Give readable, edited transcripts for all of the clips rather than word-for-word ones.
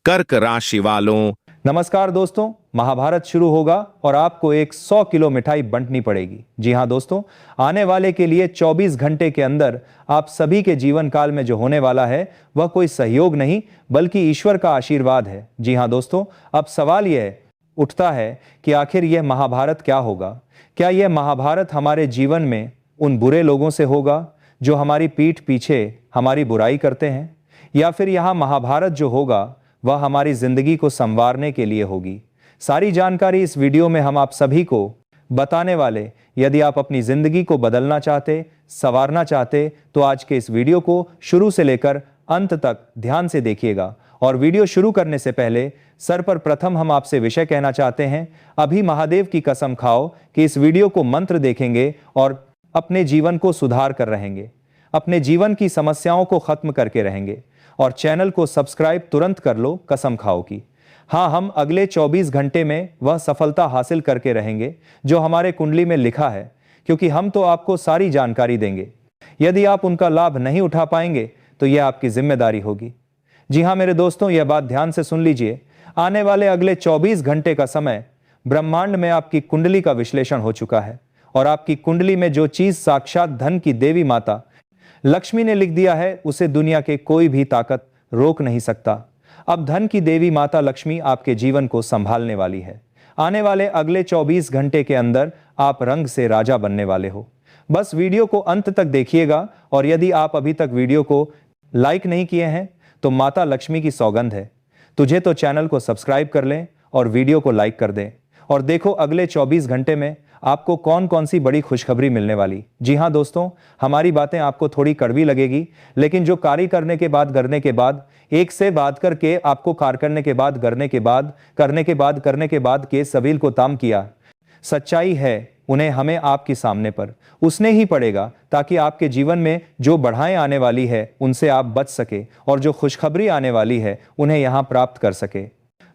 कर्क राशि वालों। नमस्कार दोस्तों, महाभारत शुरू होगा और आपको एक 100 किलो मिठाई बंटनी पड़ेगी। जी हां दोस्तों, आने वाले के लिए 24 घंटे के अंदर आप सभी के जीवन काल में जो होने वाला है वह कोई सहयोग नहीं बल्कि ईश्वर का आशीर्वाद है। जी हां दोस्तों, अब सवाल यह उठता है कि आखिर यह महाभारत क्या होगा। क्या यह महाभारत हमारे जीवन में उन बुरे लोगों से होगा जो हमारी पीठ पीछे हमारी बुराई करते हैं, या फिर यहां महाभारत जो होगा वह हमारी जिंदगी को संवारने के लिए होगी। सारी जानकारी इस वीडियो में हम आप सभी को बताने वाले। यदि आप अपनी जिंदगी को बदलना चाहते, संवारना चाहते, तो आज के इस वीडियो को शुरू से लेकर अंत तक ध्यान से देखिएगा। और वीडियो शुरू करने से पहले सर पर प्रथम हम आपसे विषय कहना चाहते हैं। अभी महादेव की कसम खाओ कि इस वीडियो को मंत्र देखेंगे और अपने जीवन को सुधार कर रहेंगे, अपने जीवन की समस्याओं को खत्म करके रहेंगे। और चैनल को सब्सक्राइब तुरंत कर लो, कसम खाओ की। हाँ, हम अगले 24 घंटे में वह सफलता हासिल करके रहेंगे जो हमारे कुंडली में लिखा है, क्योंकि हम तो आपको सारी जानकारी देंगे। यदि आप उनका लाभ नहीं उठा पाएंगे तो यह आपकी जिम्मेदारी होगी। जी हाँ मेरे दोस्तों, यह बात ध्यान से सुन लीजिए। आने वाले अगले 24 घंटे का समय ब्रह्मांड में आपकी कुंडली का विश्लेषण हो चुका है और आपकी कुंडली में जो चीज साक्षात धन की देवी माता लक्ष्मी ने लिख दिया है उसे दुनिया के कोई भी ताकत रोक नहीं सकता। अब धन की देवी माता लक्ष्मी आपके जीवन को संभालने वाली है। आने वाले अगले 24 घंटे के अंदर आप रंग से राजा बनने वाले हो। बस वीडियो को अंत तक देखिएगा। और यदि आप अभी तक वीडियो को लाइक नहीं किए हैं तो माता लक्ष्मी की सौगंध है, तुझे तो चैनल को सब्सक्राइब कर लें और वीडियो को लाइक कर दें। और देखो अगले 24 घंटे में आपको कौन कौन सी बड़ी खुशखबरी मिलने वाली। जी हाँ दोस्तों, हमारी बातें आपको थोड़ी कड़वी लगेगी, लेकिन जो कार्य करने के बाद एक से बात करके आपको कार्य करने के बाद के सबील को ताम किया। सच्चाई है उन्हें हमें आपके सामने पर उसने ही पड़ेगा, ताकि आपके जीवन में जो बढ़ाएं आने वाली है उनसे आप बच सके और जो खुशखबरी आने वाली है उन्हें यहां प्राप्त कर सके।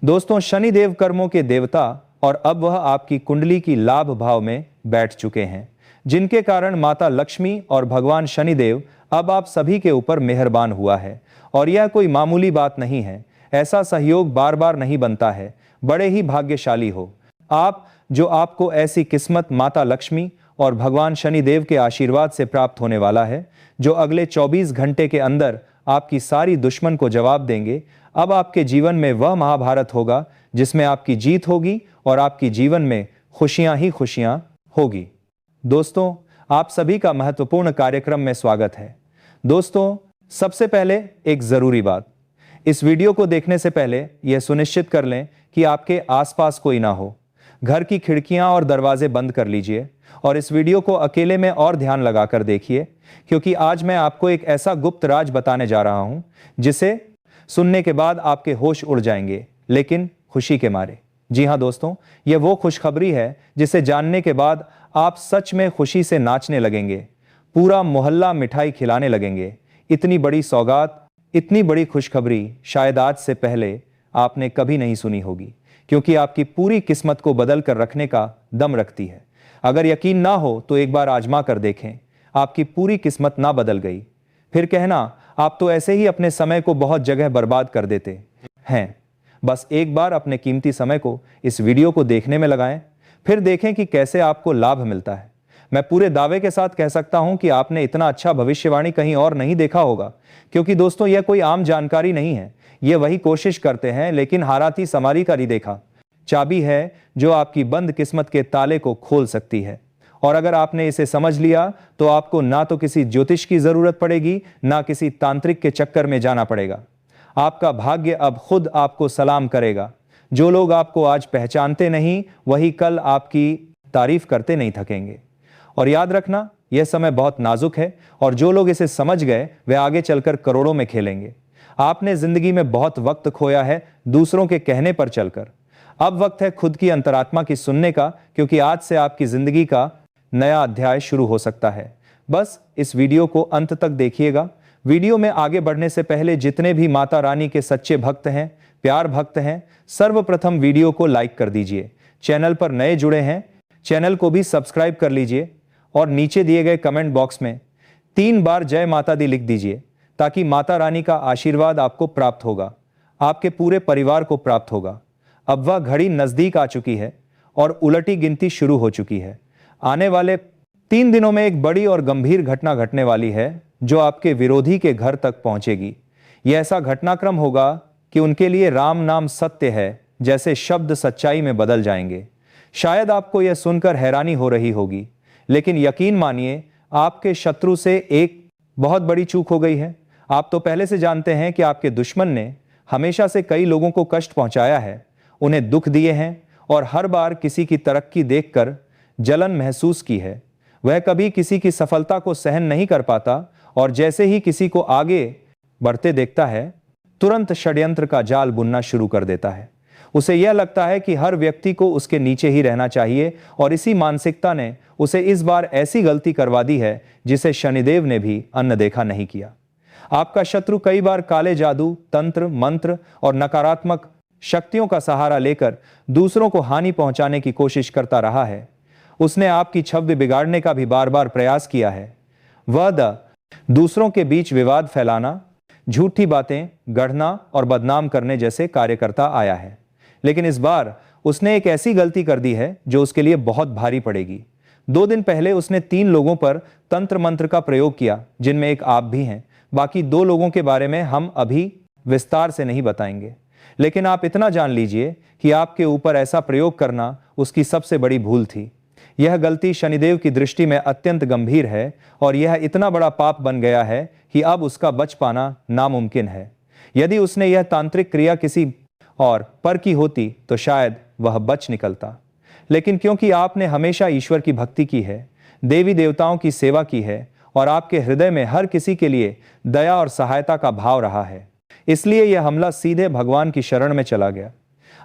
दोस्तों, शनिदेव कर्मों के देवता और अब वह आपकी कुंडली की लाभ भाव में बैठ चुके हैं, जिनके कारण माता लक्ष्मी और भगवान शनिदेव अब आप सभी के ऊपर मेहरबान हुआ है। और यह कोई मामूली बात नहीं है, ऐसा सहयोग बार बार नहीं बनता है। बड़े ही भाग्यशाली हो आप जो आपको ऐसी किस्मत माता लक्ष्मी और भगवान शनिदेव के आशीर्वाद से प्राप्त होने वाला है, जो अगले 24 घंटे के अंदर आपकी सारी दुश्मन को जवाब देंगे। अब आपके जीवन में वह महाभारत होगा जिसमें आपकी जीत होगी और आपकी जीवन में खुशियां ही खुशियां होगी। दोस्तों, आप सभी का महत्वपूर्ण कार्यक्रम में स्वागत है। दोस्तों, सबसे पहले एक जरूरी बात, इस वीडियो को देखने से पहले यह सुनिश्चित कर लें कि आपके आसपास कोई ना हो। घर की खिड़कियां और दरवाजे बंद कर लीजिए और इस वीडियो को अकेले में और ध्यान लगाकर देखिए, क्योंकि आज मैं आपको एक ऐसा गुप्त राज बताने जा रहा हूं जिसे सुनने के बाद आपके होश उड़ जाएंगे, लेकिन खुशी के मारे। जी हां दोस्तों, यह वो खुशखबरी है जिसे जानने के बाद आप सच में खुशी से नाचने लगेंगे, पूरा मोहल्ला मिठाई खिलाने लगेंगे। इतनी बड़ी सौगात, इतनी बड़ी खुशखबरी शायद आज से पहले आपने कभी नहीं सुनी होगी, क्योंकि आपकी पूरी किस्मत को बदल कर रखने का दम रखती है। अगर यकीन ना हो तो एक बार आजमा कर देखें, आपकी पूरी किस्मत ना बदल गई, फिर कहना आप तो ऐसे ही अपने समय को बहुत जगह बर्बाद कर देते हैं। बस एक बार अपने कीमती समय को इस वीडियो को देखने में लगाएं, फिर देखें कि कैसे आपको लाभ मिलता है। मैं पूरे दावे के साथ कह सकता हूं कि आपने इतना अच्छा भविष्यवाणी कहीं और नहीं देखा होगा, क्योंकि दोस्तों यह कोई आम जानकारी नहीं है। यह वही कोशिश करते हैं लेकिन हाराती समारी का नहीं देखा चाबी है जो आपकी बंद किस्मत के ताले को खोल सकती है। और अगर आपने इसे समझ लिया तो आपको ना तो किसी ज्योतिष की जरूरत पड़ेगी, ना किसी तांत्रिक के चक्कर में जाना पड़ेगा। आपका भाग्य अब खुद आपको सलाम करेगा। जो लोग आपको आज पहचानते नहीं, वही कल आपकी तारीफ करते नहीं थकेंगे। और याद रखना, यह समय बहुत नाजुक है और जो लोग इसे समझ गए वे आगे चलकर करोड़ों में खेलेंगे। आपने जिंदगी में बहुत वक्त खोया है दूसरों के कहने पर चलकर। अब वक्त है खुद की अंतरात्मा की सुनने का, क्योंकि आज से आपकी जिंदगी का नया अध्याय शुरू हो सकता है। बस इस वीडियो को अंत तक देखिएगा। वीडियो में आगे बढ़ने से पहले जितने भी माता रानी के सच्चे भक्त हैं, प्यार भक्त हैं, सर्वप्रथम वीडियो को लाइक कर दीजिए। चैनल पर नए जुड़े हैं, चैनल को भी सब्सक्राइब कर लीजिए और नीचे दिए गए कमेंट बॉक्स में 3 बार जय माता दी लिख दीजिए, ताकि माता रानी का आशीर्वाद आपको प्राप्त होगा। आपके पूरे परिवार को प्राप्त होगा। अब वह घड़ी नजदीक आ चुकी है और उलटी गिनती शुरू हो चुकी है। आने वाले 3 दिनों में एक बड़ी और गंभीर घटना घटने वाली है जो आपके विरोधी के घर तक पहुंचेगी। यह ऐसा घटनाक्रम होगा कि उनके लिए राम नाम सत्य है जैसे शब्द सच्चाई में बदल जाएंगे। शायद आपको यह सुनकर हैरानी हो रही होगी, लेकिन यकीन मानिए आपके शत्रु से एक बहुत बड़ी चूक हो गई है। आप तो पहले से जानते हैं कि आपके दुश्मन ने हमेशा से कई लोगों को कष्ट पहुंचाया है, उन्हें दुख दिए हैं और हर बार किसी की तरक्की देखकर जलन महसूस की है। वह कभी किसी की सफलता को सहन नहीं कर पाता और जैसे ही किसी को आगे बढ़ते देखता है, तुरंत षड्यंत्र का जाल बुनना शुरू कर देता है। उसे यह लगता है कि हर व्यक्ति को उसके नीचे ही रहना चाहिए और इसी मानसिकता ने उसे इस बार ऐसी गलती करवा दी है जिसे शनिदेव ने भी अनदेखा नहीं किया। आपका शत्रु कई बार काले जादू, तंत्र, मंत्र और नकारात्मक शक्तियों का सहारा लेकर दूसरों को हानि पहुंचाने की कोशिश करता रहा है। उसने आपकी छवि बिगाड़ने का भी बार बार प्रयास किया है। वह दूसरों के बीच विवाद फैलाना, झूठी बातें गढ़ना और बदनाम करने जैसे कार्य करता आया है। लेकिन इस बार उसने एक ऐसी गलती कर दी है जो उसके लिए बहुत भारी पड़ेगी। 2 दिन पहले उसने 3 लोगों पर तंत्र मंत्र का प्रयोग किया, जिनमें एक आप भी हैं। बाकी 2 लोगों के बारे में हम अभी विस्तार से नहीं बताएंगे, लेकिन आप इतना जान लीजिए कि आपके ऊपर ऐसा प्रयोग करना उसकी सबसे बड़ी भूल थी। यह गलती शनिदेव की दृष्टि में अत्यंत गंभीर है और यह इतना बड़ा पाप बन गया है कि अब उसका बच पाना नामुमकिन है। यदि उसने यह तांत्रिक क्रिया किसी और पर की होती तो शायद वह बच निकलता, लेकिन क्योंकि आपने हमेशा ईश्वर की भक्ति की है, देवी देवताओं की सेवा की है और आपके हृदय में हर किसी के लिए दया और सहायता का भाव रहा है, इसलिए यह हमला सीधे भगवान की शरण में चला गया।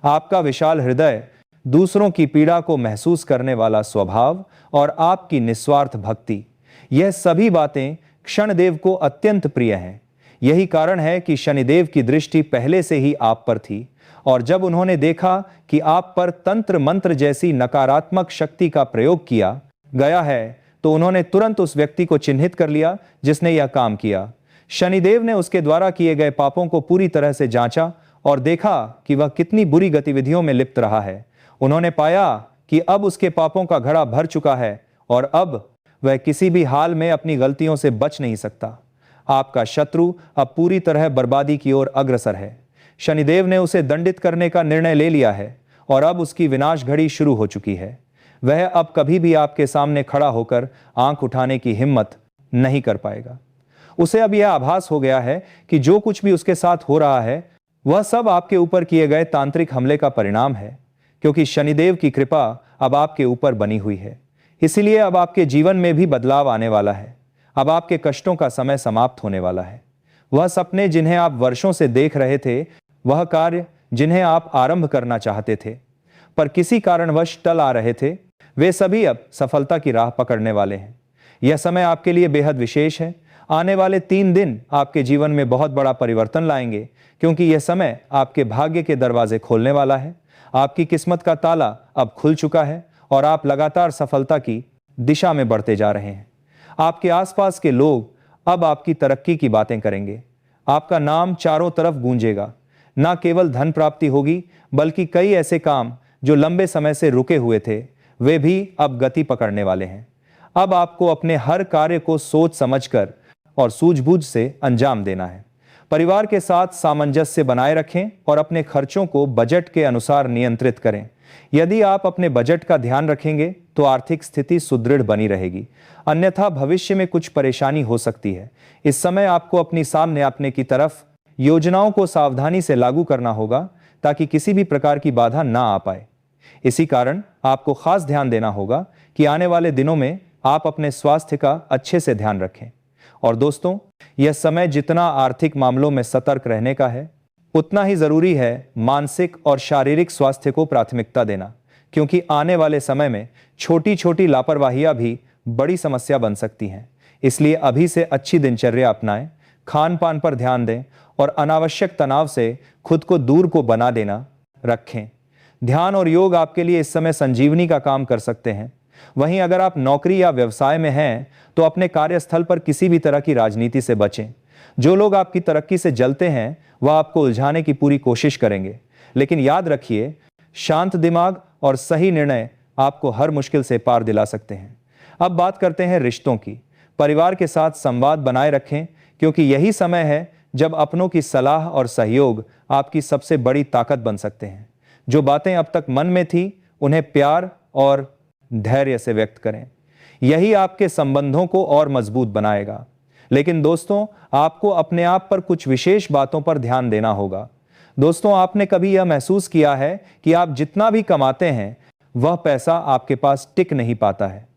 आपका विशाल हृदय, दूसरों की पीड़ा को महसूस करने वाला स्वभाव और आपकी निस्वार्थ भक्ति, यह सभी बातें क्षणदेव को अत्यंत प्रिय हैं। यही कारण है कि शनिदेव की दृष्टि पहले से ही आप पर थी और जब उन्होंने देखा कि आप पर तंत्र मंत्र जैसी नकारात्मक शक्ति का प्रयोग किया गया है तो उन्होंने तुरंत उस व्यक्ति को चिन्हित कर लिया जिसने यह काम किया। शनिदेव ने उसके द्वारा किए गए पापों को पूरी तरह से जांचा और देखा कि वह कितनी बुरी गतिविधियों में लिप्त रहा है। उन्होंने पाया कि अब उसके पापों का घड़ा भर चुका है और अब वह किसी भी हाल में अपनी गलतियों से बच नहीं सकता। आपका शत्रु अब पूरी तरह बर्बादी की ओर अग्रसर है। शनिदेव ने उसे दंडित करने का निर्णय ले लिया है और अब उसकी विनाश घड़ी शुरू हो चुकी है। वह अब कभी भी आपके सामने खड़ा होकर आंख उठाने की हिम्मत नहीं कर पाएगा। उसे अब यह आभास हो गया है कि जो कुछ भी उसके साथ हो रहा है वह सब आपके ऊपर किए गए तांत्रिक हमले का परिणाम है, क्योंकि शनिदेव की कृपा अब आपके ऊपर बनी हुई है। इसीलिए अब आपके जीवन में भी बदलाव आने वाला है। अब आपके कष्टों का समय समाप्त होने वाला है। वह सपने जिन्हें आप वर्षों से देख रहे थे, वह कार्य जिन्हें आप आरंभ करना चाहते थे पर किसी कारणवश टल आ रहे थे, वे सभी अब सफलता की राह पकड़ने वाले हैं। यह समय आपके लिए बेहद विशेष है। आने वाले 3 दिन आपके जीवन में बहुत बड़ा परिवर्तन लाएंगे, क्योंकि यह समय आपके भाग्य के दरवाजे खोलने वाला है। आपकी किस्मत का ताला अब खुल चुका है और आप लगातार सफलता की दिशा में बढ़ते जा रहे हैं। आपके आसपास के लोग अब आपकी तरक्की की बातें करेंगे। आपका नाम चारों तरफ गूंजेगा। न केवल धन प्राप्ति होगी, बल्कि कई ऐसे काम जो लंबे समय से रुके हुए थे, वे भी अब गति पकड़ने वाले हैं। अब आपको अपने हर कार्य को सोच समझकर और सूझबूझ से अंजाम देना है। परिवार के साथ सामंजस्य बनाए रखें और अपने खर्चों को बजट के अनुसार नियंत्रित करें। यदि आप अपने बजट का ध्यान रखेंगे तो आर्थिक स्थिति सुदृढ़ बनी रहेगी, अन्यथा भविष्य में कुछ परेशानी हो सकती है। इस समय आपको अपनी सामने अपने की तरफ योजनाओं को सावधानी से लागू करना होगा ताकि किसी भी प्रकार की बाधा ना आ पाए। इसी कारण आपको खास ध्यान देना होगा कि आने वाले दिनों में आप अपने स्वास्थ्य का अच्छे से ध्यान रखें। और दोस्तों, यह समय जितना आर्थिक मामलों में सतर्क रहने का है, उतना ही जरूरी है मानसिक और शारीरिक स्वास्थ्य को प्राथमिकता देना, क्योंकि आने वाले समय में छोटी छोटी लापरवाहियां भी बड़ी समस्या बन सकती हैं। इसलिए अभी से अच्छी दिनचर्या अपनाएं, खान पान पर ध्यान दें और अनावश्यक तनाव से खुद को दूर को बना देना रखें। ध्यान और योग आपके लिए इस समय संजीवनी का काम कर सकते हैं। वहीं अगर आप नौकरी या व्यवसाय में हैं तो अपने कार्यस्थल पर किसी भी तरह की राजनीति से बचें। जो लोग आपकी तरक्की से जलते हैं वह आपको उलझाने की पूरी कोशिश करेंगे, लेकिन याद रखिए, शांत दिमाग और सही निर्णय आपको हर मुश्किल से पार दिला सकते हैं। अब बात करते हैं रिश्तों की। परिवार के साथ संवाद बनाए रखें, क्योंकि यही समय है जब अपनों की सलाह और सहयोग आपकी सबसे बड़ी ताकत बन सकते हैं। जो बातें अब तक मन में थी, उन्हें प्यार और धैर्य से व्यक्त करें। यही आपके संबंधों को और मजबूत बनाएगा। लेकिन दोस्तों, आपको अपने आप पर कुछ विशेष बातों पर ध्यान देना होगा। दोस्तों, आपने कभी यह महसूस किया है कि आप जितना भी कमाते हैं, वह पैसा आपके पास टिक नहीं पाता है।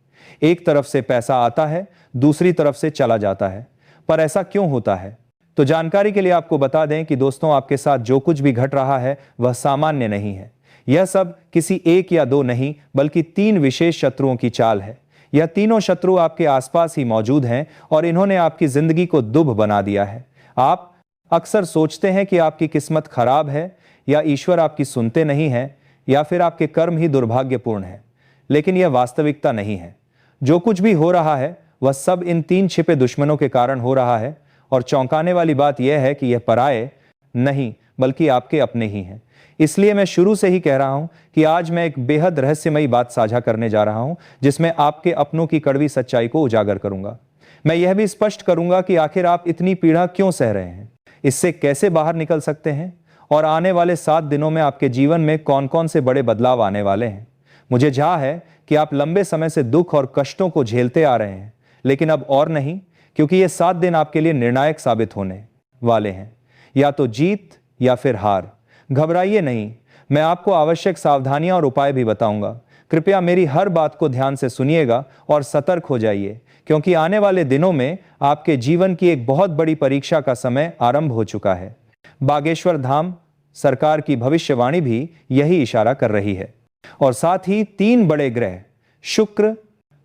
एक तरफ से पैसा आता है, दूसरी तरफ से चला जाता है। पर ऐसा क्यों होता है? तो जानकारी के लिए आपको बता दें कि दोस्तों, आपके साथ जो कुछ भी घट रहा है वह सामान्य नहीं है। यह सब किसी एक या दो नहीं, बल्कि 3 विशेष शत्रुओं की चाल है। यह तीनों शत्रु आपके आसपास ही मौजूद हैं और इन्होंने आपकी जिंदगी को दुभ बना दिया है। आप अक्सर सोचते हैं कि आपकी किस्मत खराब है, या ईश्वर आपकी सुनते नहीं है, या फिर आपके कर्म ही दुर्भाग्यपूर्ण है। लेकिन यह वास्तविकता नहीं है। जो कुछ भी हो रहा है वह सब इन 3 छिपे दुश्मनों के कारण हो रहा है। और चौंकाने वाली बात यह है कि यह पराये नहीं, बल्कि आपके अपने ही हैं। इसलिए मैं शुरू से ही कह रहा हूं कि आज मैं एक बेहद रहस्यमयी बात साझा करने जा रहा हूं, जिसमें आपके अपनों की कड़वी सच्चाई को उजागर करूंगा। मैं यह भी स्पष्ट करूंगा कि आखिर आप इतनी पीड़ा क्यों सह रहे हैं, इससे कैसे बाहर निकल सकते हैं, और आने वाले 7 दिनों में आपके जीवन में कौन कौन से बड़े बदलाव आने वाले हैं। मुझे जा है कि आप लंबे समय से दुख और कष्टों को झेलते आ रहे हैं, लेकिन अब और नहीं, क्योंकि ये 7 दिन आपके लिए निर्णायक साबित होने वाले हैं। या तो जीत या फिर हार। घबराइए नहीं, मैं आपको आवश्यक सावधानियां और उपाय भी बताऊंगा। कृपया मेरी हर बात को ध्यान से सुनिएगा और सतर्क हो जाइए, क्योंकि आने वाले दिनों में आपके जीवन की एक बहुत बड़ी परीक्षा का समय आरंभ हो चुका है। बागेश्वर धाम सरकार की भविष्यवाणी भी यही इशारा कर रही है। और साथ ही 3 बड़े ग्रह शुक्र,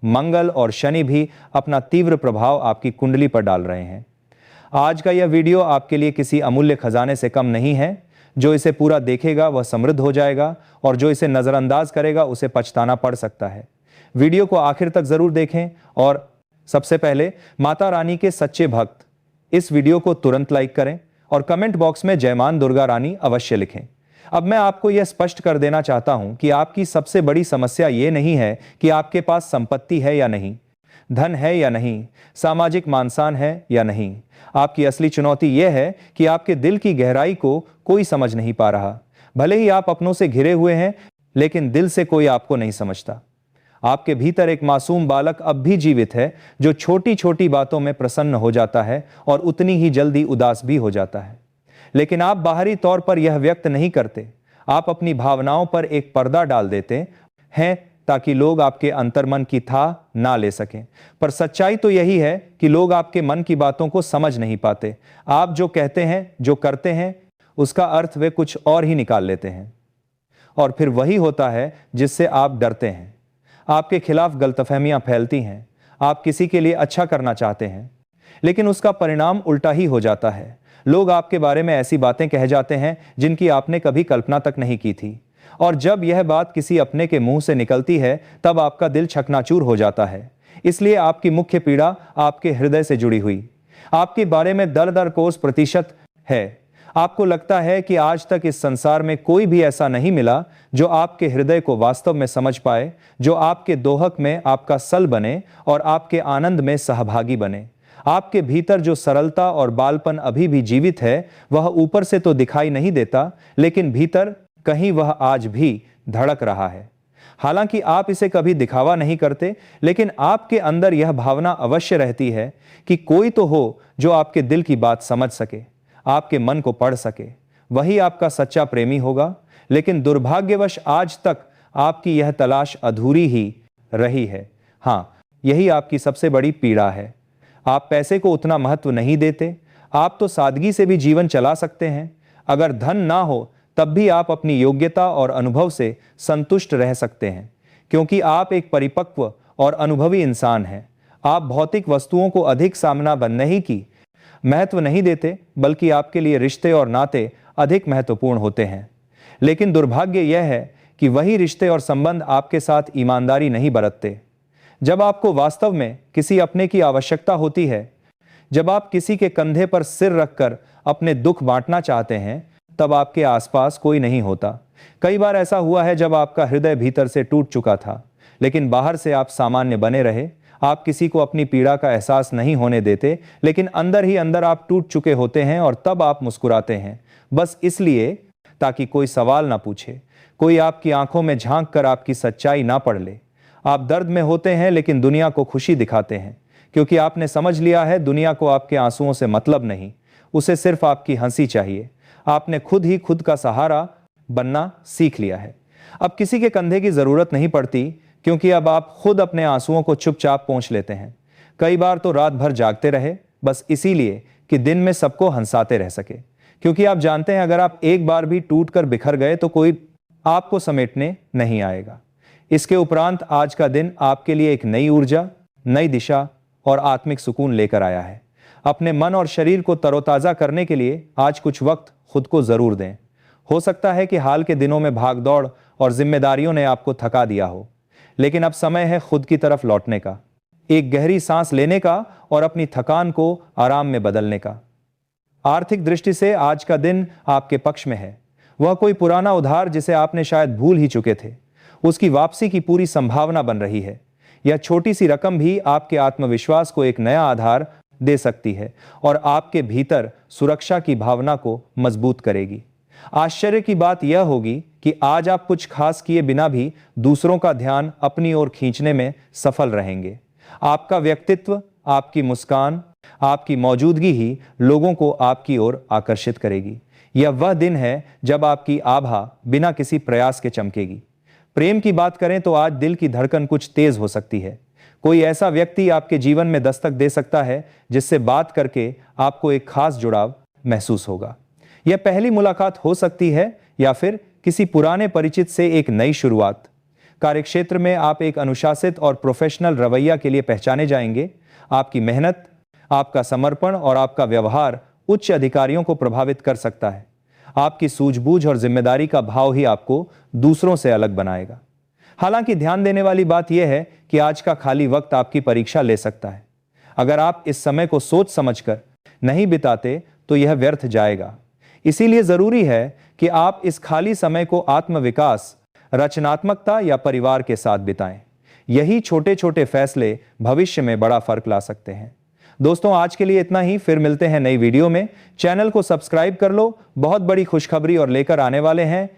मंगल और शनि भी अपना तीव्र प्रभाव आपकी कुंडली पर डाल रहे हैं। आज का यह वीडियो आपके लिए किसी अमूल्य खजाने से कम नहीं है। जो इसे पूरा देखेगा वह समृद्ध हो जाएगा, और जो इसे नजरअंदाज करेगा उसे पछताना पड़ सकता है। वीडियो को आखिर तक जरूर देखें। और सबसे पहले, माता रानी के सच्चे भक्त इस वीडियो को तुरंत लाइक करें और कमेंट बॉक्स में जय मां दुर्गा रानी अवश्य लिखें। अब मैं आपको यह स्पष्ट कर देना चाहता हूं कि आपकी सबसे बड़ी समस्या यह नहीं है कि आपके पास संपत्ति है या नहीं, धन है या नहीं, सामाजिक मानसान है या नहीं। आपकी असली चुनौती यह है कि आपके दिल की गहराई को कोई समझ नहीं पा रहा। भले ही आप अपनों से घिरे हुए हैं, लेकिन दिल से कोई आपको नहीं समझता। आपके भीतर एक मासूम बालक अब भी जीवित है, जो छोटी छोटी बातों में प्रसन्न हो जाता है और उतनी ही जल्दी उदास भी हो जाता है। लेकिन आप बाहरी तौर पर यह व्यक्त नहीं करते। आप अपनी भावनाओं पर एक पर्दा डाल देते हैं ताकि लोग आपके अंतर्मन की था ना ले सकें। पर सच्चाई तो यही है कि लोग आपके मन की बातों को समझ नहीं पाते। आप जो कहते हैं, जो करते हैं, उसका अर्थ वे कुछ और ही निकाल लेते हैं। और फिर वही होता है जिससे आप डरते हैं। आपके खिलाफ गलतफहमियां फैलती हैं। आप किसी के लिए अच्छा करना चाहते हैं, लेकिन उसका परिणाम उल्टा ही हो जाता है। लोग आपके बारे में ऐसी बातें कह जाते हैं जिनकी आपने कभी कल्पना तक नहीं की थी। और जब यह बात किसी अपने के मुंह से निकलती है, तब आपका दिल चकनाचूर हो जाता है। इसलिए आपकी मुख्य पीड़ा आपके हृदय से जुड़ी हुई आपके बारे में दर कोस प्रतिशत है। आपको लगता है कि आज तक इस संसार में कोई भी ऐसा नहीं मिला जो आपके हृदय को वास्तव में समझ पाए, जो आपके दोहक में आपका सल बने और आपके आनंद में सहभागी बने। आपके भीतर जो सरलता और बालपन अभी भी जीवित है, वह ऊपर से तो दिखाई नहीं देता, लेकिन भीतर कहीं वह आज भी धड़क रहा है। हालांकि आप इसे कभी दिखावा नहीं करते, लेकिन आपके अंदर यह भावना अवश्य रहती है कि कोई तो हो जो आपके दिल की बात समझ सके, आपके मन को पढ़ सके। वही आपका सच्चा प्रेमी होगा। लेकिन दुर्भाग्यवश आज तक आपकी यह तलाश अधूरी ही रही है। हाँ, यही आपकी सबसे बड़ी पीड़ा है। आप पैसे को उतना महत्व नहीं देते। आप तो सादगी से भी जीवन चला सकते हैं। अगर धन ना हो तब भी आप अपनी योग्यता और अनुभव से संतुष्ट रह सकते हैं, क्योंकि आप एक परिपक्व और अनुभवी इंसान हैं। आप भौतिक वस्तुओं को अधिक सामना बनने की महत्व नहीं देते, बल्कि आपके लिए रिश्ते और नाते अधिक महत्वपूर्ण होते हैं। लेकिन दुर्भाग्य यह है कि वही रिश्ते और संबंध आपके साथ ईमानदारी नहीं बरतते। जब आपको वास्तव में किसी अपने की आवश्यकता होती है, जब आप किसी के कंधे पर सिर रखकर अपने दुख बांटना चाहते हैं, तब आपके आसपास कोई नहीं होता। कई बार ऐसा हुआ है जब आपका हृदय भीतर से टूट चुका था, लेकिन बाहर से आप सामान्य बने रहे। आप किसी को अपनी पीड़ा का एहसास नहीं होने देते, लेकिन अंदर ही अंदर आप टूट चुके होते हैं और तब आप मुस्कुराते हैं, बस इसलिए ताकि कोई सवाल ना पूछे, कोई आपकी आंखों में झांक कर आपकी सच्चाई ना पढ़ ले। आप दर्द में होते हैं लेकिन दुनिया को खुशी दिखाते हैं, क्योंकि आपने समझ लिया है दुनिया को आपके आंसुओं से मतलब नहीं, उसे सिर्फ आपकी हंसी चाहिए। आपने खुद ही खुद का सहारा बनना सीख लिया है। अब किसी के कंधे की जरूरत नहीं पड़ती, क्योंकि अब आप खुद अपने आंसुओं को चुपचाप पोंछ लेते हैं। कई बार तो रात भर जागते रहे, बस इसीलिए कि दिन में सबको हंसाते रह सके, क्योंकि आप जानते हैं अगर आप एक बार भी टूट कर बिखर गए तो कोई आपको समेटने नहीं आएगा। इसके उपरांत आज का दिन आपके लिए एक नई ऊर्जा, नई दिशा और आत्मिक सुकून लेकर आया है। अपने मन और शरीर को तरोताजा करने के लिए आज कुछ वक्त खुद को जरूर दें। हो सकता है कि हाल के दिनों में भागदौड़ और जिम्मेदारियों ने आपको थका दिया हो, लेकिन अब समय है खुद की तरफ लौटने का, एक गहरी सांस लेने का और अपनी थकान को आराम में बदलने का। आर्थिक दृष्टि से आज का दिन आपके पक्ष में है। वह कोई पुराना उधार जिसे आपने शायद भूल ही चुके थे, उसकी वापसी की पूरी संभावना बन रही है। यह छोटी सी रकम भी आपके आत्मविश्वास को एक नया आधार दे सकती है और आपके भीतर सुरक्षा की भावना को मजबूत करेगी। आश्चर्य की बात यह होगी कि आज आप कुछ खास किए बिना भी दूसरों का ध्यान अपनी ओर खींचने में सफल रहेंगे। आपका व्यक्तित्व, आपकी मुस्कान, आपकी मौजूदगी ही लोगों को आपकी ओर आकर्षित करेगी। यह वह दिन है जब आपकी आभा बिना किसी प्रयास के चमकेगी। प्रेम की बात करें तो आज दिल की धड़कन कुछ तेज हो सकती है। कोई ऐसा व्यक्ति आपके जीवन में दस्तक दे सकता है जिससे बात करके आपको एक खास जुड़ाव महसूस होगा। यह पहली मुलाकात हो सकती है या फिर किसी पुराने परिचित से एक नई शुरुआत। कार्यक्षेत्र में आप एक अनुशासित और प्रोफेशनल रवैया के लिए पहचाने जाएंगे। आपकी मेहनत, आपका समर्पण और आपका व्यवहार उच्च अधिकारियों को प्रभावित कर सकता है। आपकी सूझबूझ और जिम्मेदारी का भाव ही आपको दूसरों से अलग बनाएगा। हालांकि ध्यान देने वाली बात यह है कि आज का खाली वक्त आपकी परीक्षा ले सकता है। अगर आप इस समय को सोच समझकर नहीं बिताते तो यह व्यर्थ जाएगा। इसीलिए जरूरी है कि आप इस खाली समय को आत्मविकास, रचनात्मकता या परिवार के साथ बिताएं। यही छोटे छोटे फैसले भविष्य में बड़ा फर्क ला सकते हैं। दोस्तों, आज के लिए इतना ही। फिर मिलते हैं नई वीडियो में। चैनल को सब्सक्राइब कर लो। बहुत बड़ी खुशखबरी और लेकर आने वाले हैं